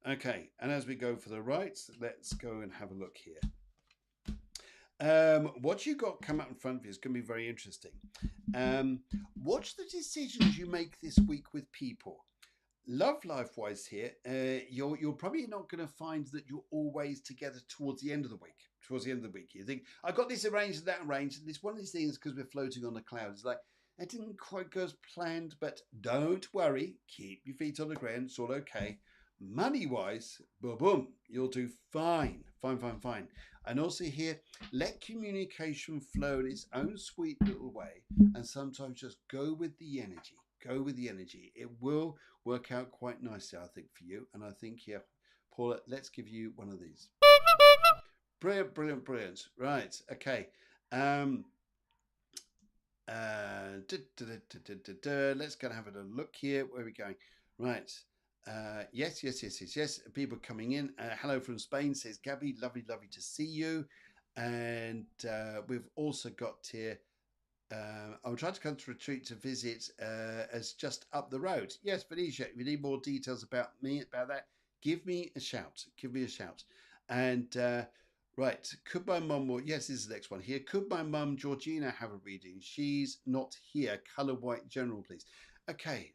Okay, and as we go for the right, let's go and have a look here. What you got come out in front of you is going to be very interesting. Watch the decisions you make this week with people. love life wise here, you're probably not going to find that you're always together towards the end of the week. Towards the end of the week, you think, I got this arranged and that arranged. And it's one of these things because we're floating on the clouds. It's like, it didn't quite go as planned, but don't worry. Keep your feet on the ground. It's all okay. Money wise, boom, boom, you'll do fine. Fine, fine, fine. And also here, let communication flow in its own sweet little way. And sometimes just go with the energy. Go with the energy. It will work out quite nicely, I think, for you. And I think, yeah, Paula, let's give you one of these. Brilliant, brilliant, brilliant. Right, okay. Let's go and have a look here. Where are we going? Right. Yes. People coming in. Hello from Spain, says Gabby. Lovely, lovely to see you. And we've also got here. I'll try to come to retreat to visit as just up the road. Yes, Venetia, if you need more details about me, about that, give me a shout. Give me a shout. And right, could my mum, yes, this is the next one here. Could my mum, Georgina, have a reading? She's not here. Colour white general, please. Okay.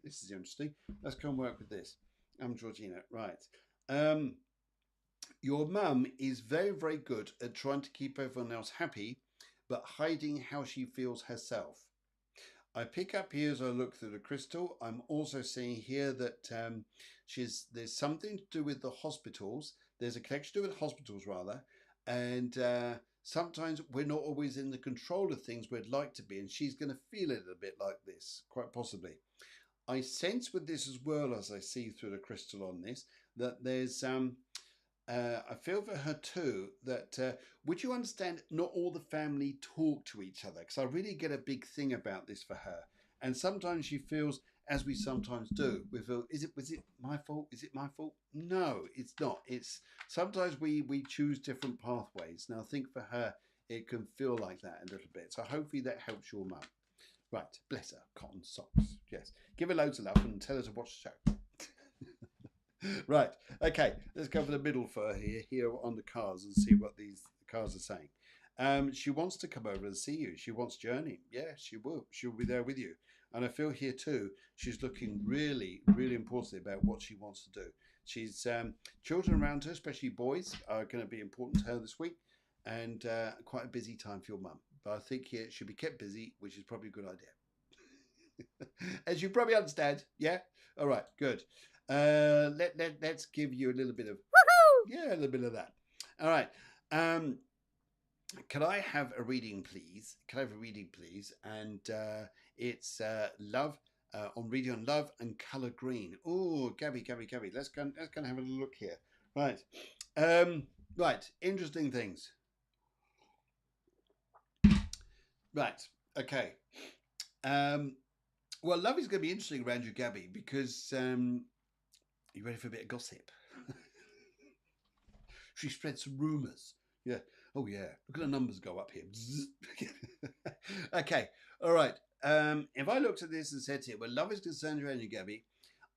This is interesting. Let's go and work with this. I'm Georgina. Right. Your mum is very, very good at trying to keep everyone else happy, but hiding how she feels herself. I pick up here as I look through the crystal. I'm also seeing here that there's something to do with the hospitals. There's a connection to do with hospitals rather, and sometimes we're not always in the control of things we'd like to be, and she's going to feel it a bit like this, quite possibly. I sense with this as well, as I see through the crystal on this, that there's I feel for her too that would you understand not all the family talk to each other, because I really get a big thing about this for her, and sometimes she feels, as we sometimes do, we feel, was it my fault, is it my fault? No, it's not. It's sometimes we choose different pathways. Now I think for her it can feel like that a little bit, so hopefully that helps your mum. Right, bless her, cotton socks. Yes, give her loads of love and tell her to watch the show. Right, okay, let's go for the middle for here on the cards and see what these cards are saying. She wants to come over and see you. She wants journey. Yeah, she will. She'll be there with you. And I feel here too, she's looking really, really importantly about what she wants to do. She's children around her, especially boys, are going to be important to her this week, and quite a busy time for your mum. But I think here she'll be kept busy, which is probably a good idea. As you probably understand, yeah? All right, good. Let's give you a little bit of a little bit of that. All right. Can I have a reading, please? Can I have a reading, please? And it's love on reading on love and color green. Oh, Gabby. Let's go and have a look here. Right. Right. Interesting things. Right. Okay. Well, love is going to be interesting around you, Gabby, because you ready for a bit of gossip? She spread some rumours. Yeah. Oh, yeah. Look at the numbers go up here. Okay. All right. If I looked at this and said here, where love is concerned around you, Gabby,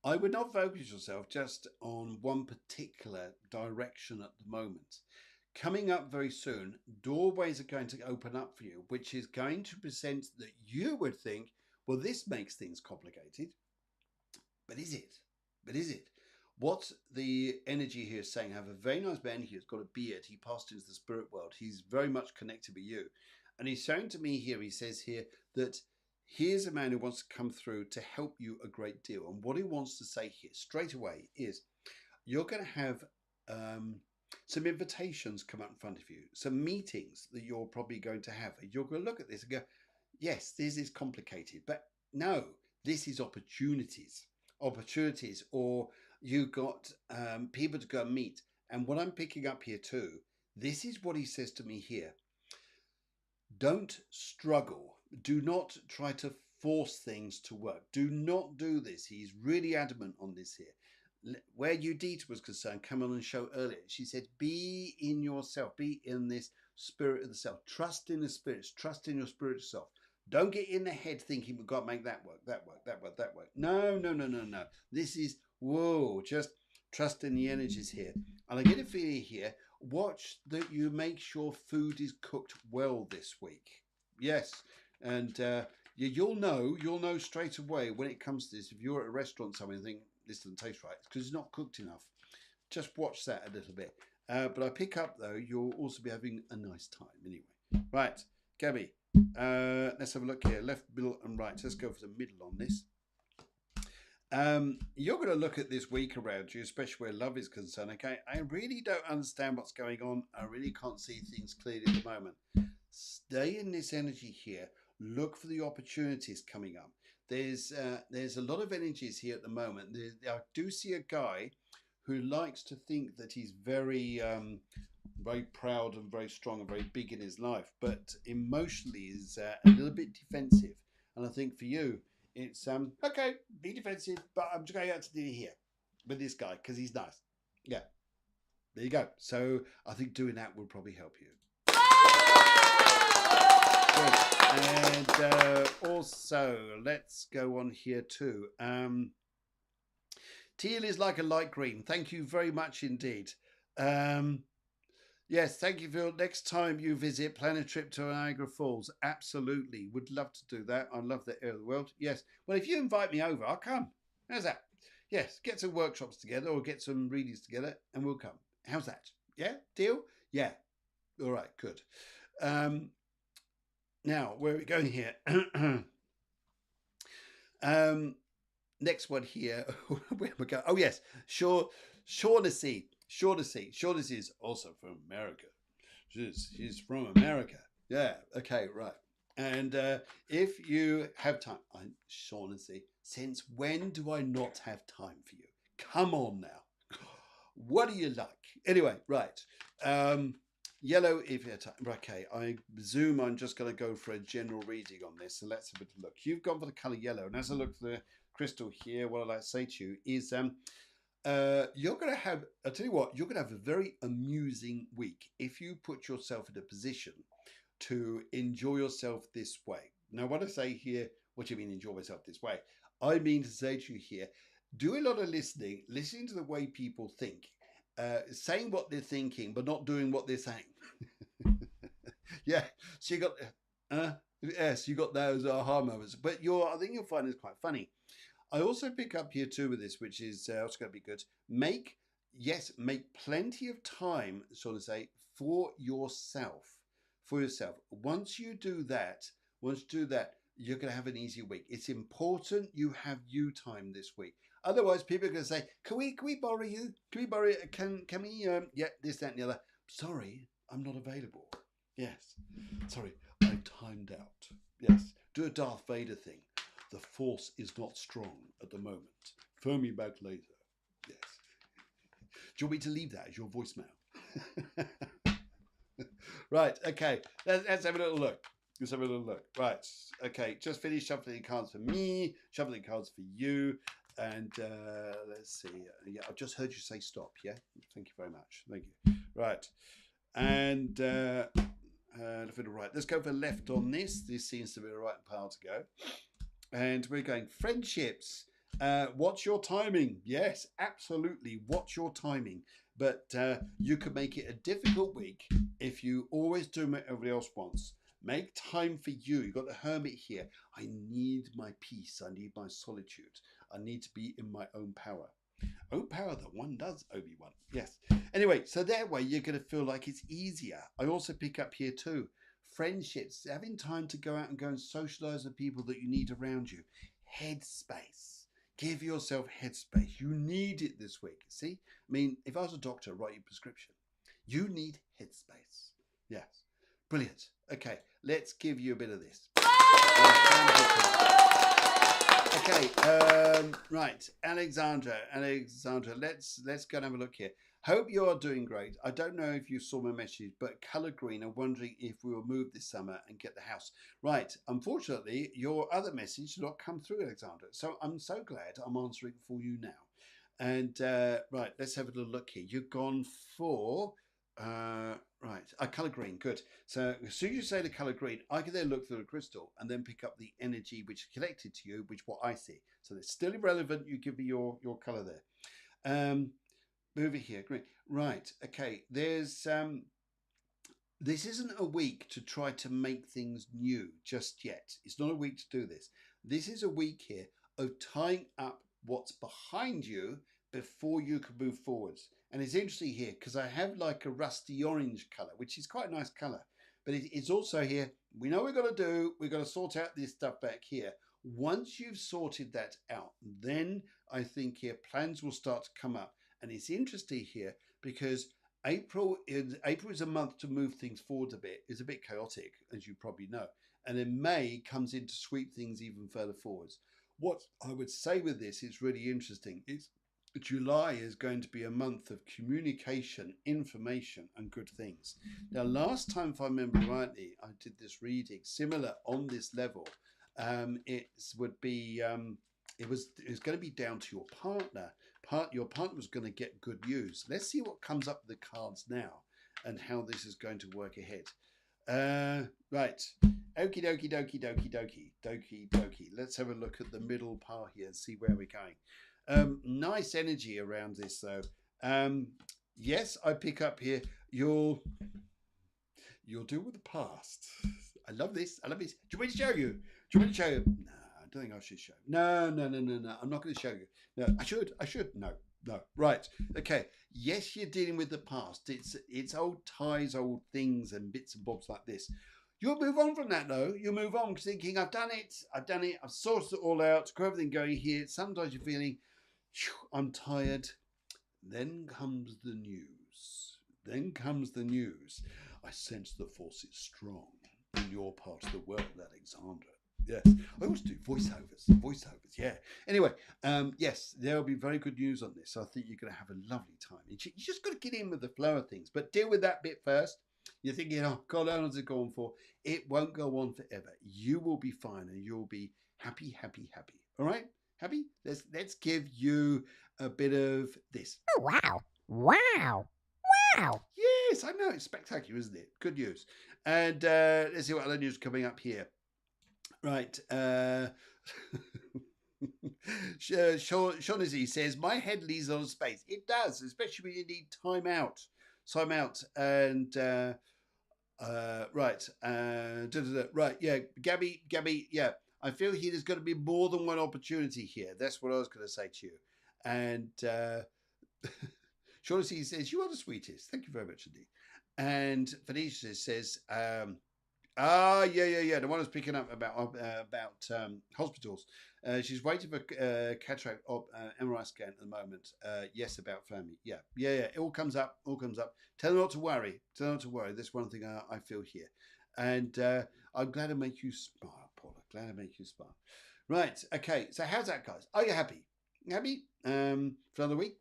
I would not focus yourself just on one particular direction at the moment. Coming up very soon, doorways are going to open up for you, which is going to present that you would think, well, this makes things complicated. But is it? What the energy here is saying, I have a very nice man here who's got a beard. He passed into the spirit world. He's very much connected with you. And he's saying to me here, he says here that here's a man who wants to come through to help you a great deal. And what he wants to say here straight away is you're going to have some invitations come up in front of you, some meetings that you're probably going to have. You're going to look at this and go, yes, this is complicated, but no, this is opportunities, or you got people to go and meet. And what I'm picking up here too, this is what he says to me here. Don't struggle. Do not try to force things to work. Do not do this. He's really adamant on this here. Where Udita was concerned, come on the show earlier, she said, be in yourself, be in this spirit of the self. Trust in the spirits, trust in your spiritual self. Don't get in the head thinking we've got to make that work. No. This is, just trust in the energies here. And I get a feeling here, watch that you make sure food is cooked well this week. Yes. And You'll know straight away when it comes to this. If you're at a restaurant somewhere and think this doesn't taste right, it's because it's not cooked enough. Just watch that a little bit. But I pick up though, you'll also be having a nice time anyway. Right, Gabby, let's have a look here. Left, middle, and right. Let's go for the middle on this. You're going to look at this week around you, especially where love is concerned. Okay, I really don't understand what's going on. I really can't see things clearly at the moment. Stay in this energy here. Look for the opportunities coming up. There's a lot of energies here at the moment. I do see a guy who likes to think that he's very very proud and very strong and very big in his life, but emotionally is a little bit defensive. And I think for you, it's okay, be defensive, but I'm just going out to dinner here with this guy because he's nice. Yeah, there you go. So I think doing that will probably help you. Good. And also, let's go on here too. Teal is like a light green. Thank you very much indeed. Yes, thank you, Phil. Next time you visit, plan a trip to Niagara Falls. Absolutely. Would love to do that. I love that area of the world. Yes. Well, if you invite me over, I'll come. How's that? Yes. Get some workshops together or get some readings together and we'll come. How's that? Yeah? Deal? Yeah. All right. Good. Now, where are we going here? Next one here. Where am I going? Oh, yes. Shaughnessy. Shaughnessy is also from America. She's from America. Yeah. Okay. Right. And if you have time, Shaughnessy, since when do I not have time for you? Come on now. What do you like? Anyway, right. Yellow if you have time. Okay, I presume I'm just going to go for a general reading on this. So let's have a look. You've gone for the colour yellow. And as I look for the crystal here, what I'd like to say to you is you're going to have, I'll tell you what, you're going to have a very amusing week if you put yourself in a position to enjoy yourself this way. Now, what I say here, what do you mean enjoy myself this way? I mean to say to you here, do a lot of listening to the way people think, saying what they're thinking, but not doing what they're saying. Yeah, so you got, yes, you got those aha moments, but I think you'll find it's quite funny. I also pick up here too with this, which is also going to be good. Make plenty of time, sort of say, for yourself. Once you do that, you're going to have an easy week. It's important you have you time this week. Otherwise, people are going to say, can we borrow you? Can we borrow it? Can we, yeah, this, that, and the other. Sorry, I'm not available. Yes. Sorry, I'm timed out. Yes. Do a Darth Vader thing. The force is not strong at the moment. Phone me back later. Yes. Do you want me to leave that as your voicemail? Right, okay. Let's have a little look. Right, okay. Just finished shuffling cards for me, shuffling cards for you. And let's see. Yeah, I've just heard you say stop. Yeah, thank you very much. Thank you. Right, and right. Let's go for left on this. This seems to be the right path to go. And we're going friendships. What's your timing? Yes, absolutely. What's your timing? But you could make it a difficult week if you always do what everybody else wants. Make time for you. You've got the hermit here. I need my peace. I need my solitude. I need to be in my own power. Own power that one does, Obi-Wan. Yes. Anyway, so that way you're going to feel like it's easier. I also pick up here too. Friendships, having time to go out and socialize with people that you need around you. Headspace. Give yourself headspace. You need it this week. See? I mean, if I was a doctor writing a prescription, you need headspace. Yes. Brilliant. Okay, let's give you a bit of this. Okay, right, Alexandra, let's go and have a look here. Hope you are doing great. I don't know if you saw my message, but Colour Green are wondering if we will move this summer and get the house. Right, unfortunately, your other message did not come through, Alexandra. So I'm so glad I'm answering for you now. And right, let's have a little look here. You've gone for, Colour Green, good. So as soon as you say the Colour Green, I can then look through the crystal and then pick up the energy which is connected to you, which what I see. So it's still irrelevant. You give me your colour there. Over here, green. Right, okay. There's this isn't a week to try to make things new just yet. It's not a week to do this. This is a week here of tying up what's behind you before you can move forwards. And it's interesting here because I have like a rusty orange colour, which is quite a nice colour. But it's also here, we know we've got to do, we've got to sort out this stuff back here. Once you've sorted that out, then I think here plans will start to come up. And it's interesting here because April is a month to move things forward a bit. It's a bit chaotic, as you probably know. And then May comes in to sweep things even further forwards. What I would say with this is really interesting. It's July is going to be a month of communication, information, and good things. Now, last time, if I remember rightly, I did this reading similar on this level. It was going to be down to your partner. Your partner was going to get good news. Let's see what comes up with the cards now and how this is going to work ahead. Right. Okie dokie dokie dokie dokie dokie dokie. Let's have a look at the middle part here and see where we're going. Nice energy around this though. Yes, I pick up here. You'll deal with the past. I love this. I love this. Do you want me to show you? Do you want me to show you? No, I don't think I should show you. No. I'm not going to show you. No, I should. No. Right. Okay. Yes, you're dealing with the past. It's old ties, old things, and bits and bobs like this. You'll move on from that though. You'll move on thinking, I've done it. I've sorted it all out. Got everything going here. Sometimes you're feeling, I'm tired. Then comes the news. I sense the force is strong in your part of the world, Alexandra. Yes, I always do voiceovers. Yeah. Anyway, yes, there will be very good news on this. So I think you're going to have a lovely time. You just got to get in with the flow of things, but deal with that bit first. You're thinking, oh God, how long is it going for? It won't go on forever. You will be fine, and you'll be happy. All right, happy. Let's give you a bit of this. Oh, wow. Wow. Wow. Yes, I know. It's spectacular, isn't it? Good news. And let's see what other news coming up here. Right. Shaughnessy says, my head leads on space. It does, especially when you need time out. And right. Right. Yeah. Gabby. Yeah. I feel here there's going to be more than one opportunity here. That's what I was going to say to you. And Shaughnessy says, you are the sweetest. Thank you very much indeed. And Phoenicia says, yeah. The one who's picking up about hospitals. She's waiting for cataract MRI scan at the moment. Yes, about family. Yeah. It all comes up. Tell her not to worry. That's one thing I feel here. And I'm glad to make you smile, Paula. Glad to make you smile. Right. Okay. So how's that, guys? Are you happy? For another week?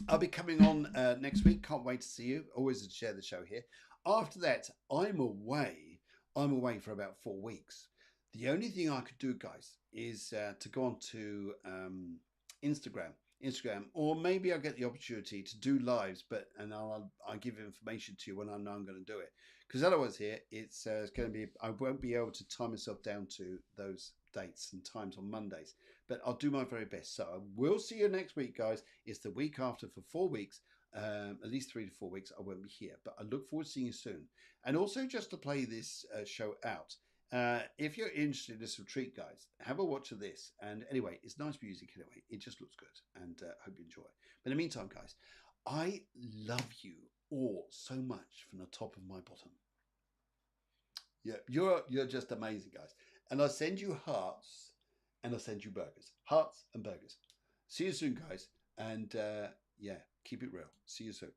I'll be coming on next week. Can't wait to see you. Always to share the show here. After that, I'm away for about 4 weeks. The only thing I could do, guys, is to go on to Instagram, or maybe I'll get the opportunity to do lives, and I'll give information to you when I know I'm going to do it. Because otherwise, here it's going to be, I won't be able to tie myself down to those dates and times on Mondays, but I'll do my very best. So I will see you next week, guys. It's the week after for 4 weeks. At least 3 to 4 weeks I won't be here, but I look forward to seeing you soon. And also, just to play this show out, if you're interested in this retreat, guys, have a watch of this. And anyway, it's nice music anyway. It just looks good, and hope you enjoy. But in the meantime, guys, I love you all so much from the top of my bottom. Yeah, you're just amazing, guys. And I send you hearts, and I send you burgers. Hearts and burgers. See you soon, guys. And yeah, keep it real. See you soon.